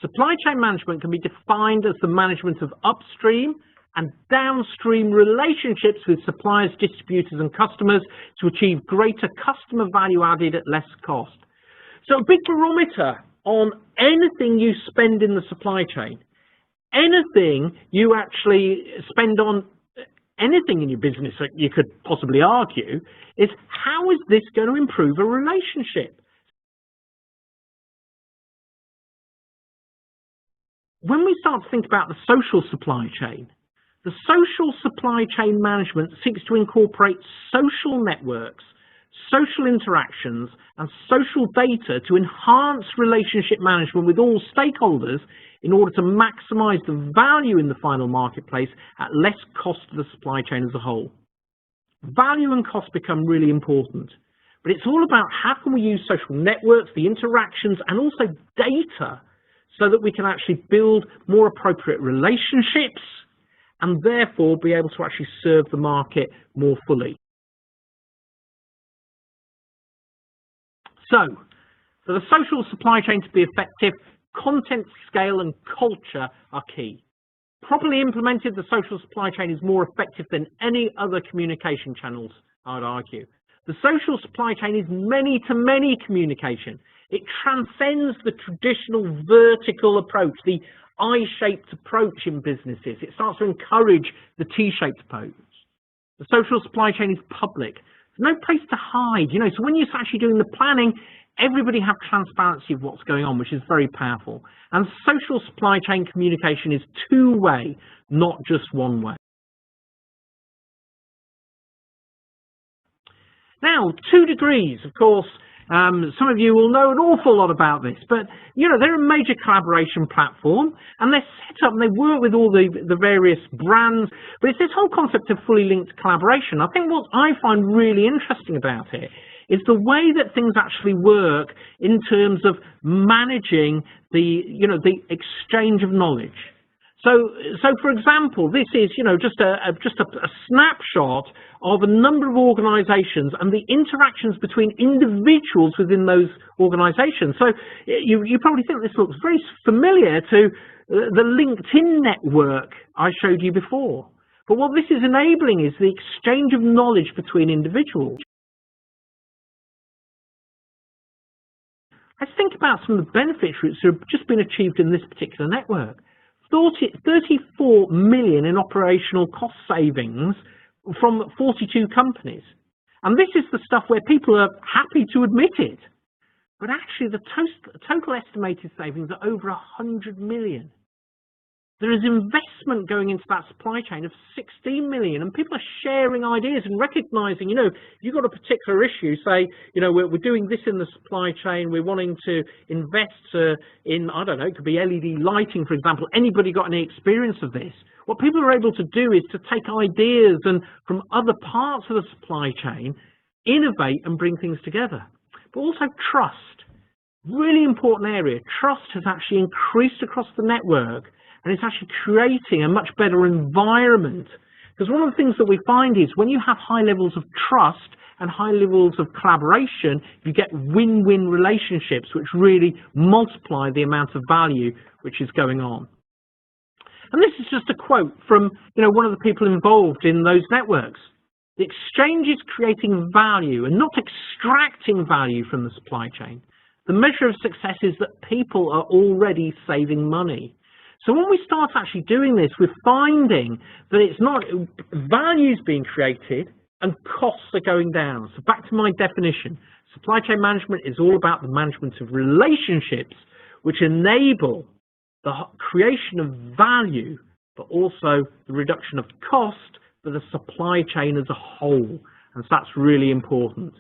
Supply chain management can be defined as the management of upstream and downstream relationships with suppliers, distributors and customers to achieve greater customer value added at less cost. So a big barometer on anything you spend in the supply chain, anything you actually spend on anything in your business that you could possibly argue, is how is this going to improve a relationship? When we start to think about the social supply chain, the social supply chain management seeks to incorporate social networks, social interactions, and social data to enhance relationship management with all stakeholders in order to maximize the value in the final marketplace at less cost to the supply chain as a whole. Value and cost become really important, but it's all about how can we use social networks, the interactions, and also data so that we can actually build more appropriate relationships and therefore be able to actually serve the market more fully. So, for the social supply chain to be effective, content, scale and culture are key. Properly implemented, the social supply chain is more effective than any other communication channels, I would argue. The social supply chain is many-to-many communication. It transcends the traditional vertical approach, the I-shaped approach in businesses. It starts to encourage the T-shaped approach. The social supply chain is public. There's no place to hide, so when you're actually doing the planning, everybody have transparency of what's going on, which is very powerful. And social supply chain communication is two-way, not just one way. Now, 2 degrees, of course, some of you will know an awful lot about this, but they're a major collaboration platform and they're set up and they work with all the various brands, but it's this whole concept of fully linked collaboration. I think what I find really interesting about it is the way that things actually work in terms of managing the exchange of knowledge. So for example, this is just a snapshot of a number of organisations and the interactions between individuals within those organisations. So you probably think this looks very familiar to the LinkedIn network I showed you before. But what this is enabling is the exchange of knowledge between individuals. Let's think about some of the benefits which have just been achieved in this particular network. 34 million in operational cost savings from 42 companies. And this is the stuff where people are happy to admit it. But actually the total estimated savings are over 100 million. There is investment going into that supply chain of 16 million, and people are sharing ideas and recognizing, you've got a particular issue, say, we're doing this in the supply chain, we're wanting to invest in, I don't know, it could be LED lighting, for example. Anybody got any experience of this? What people are able to do is to take ideas and from other parts of the supply chain, innovate and bring things together. But also trust, really important area. Trust has actually increased across the network, and it's actually creating a much better environment. Because one of the things that we find is when you have high levels of trust and high levels of collaboration, you get win-win relationships which really multiply the amount of value which is going on. And this is just a quote from one of the people involved in those networks. The exchange is creating value and not extracting value from the supply chain. The measure of success is that people are already saving money. So when we start actually doing this, we're finding that it's not values being created and costs are going down. So back to my definition, supply chain management is all about the management of relationships which enable the creation of value, but also the reduction of cost for the supply chain as a whole. And so that's really important.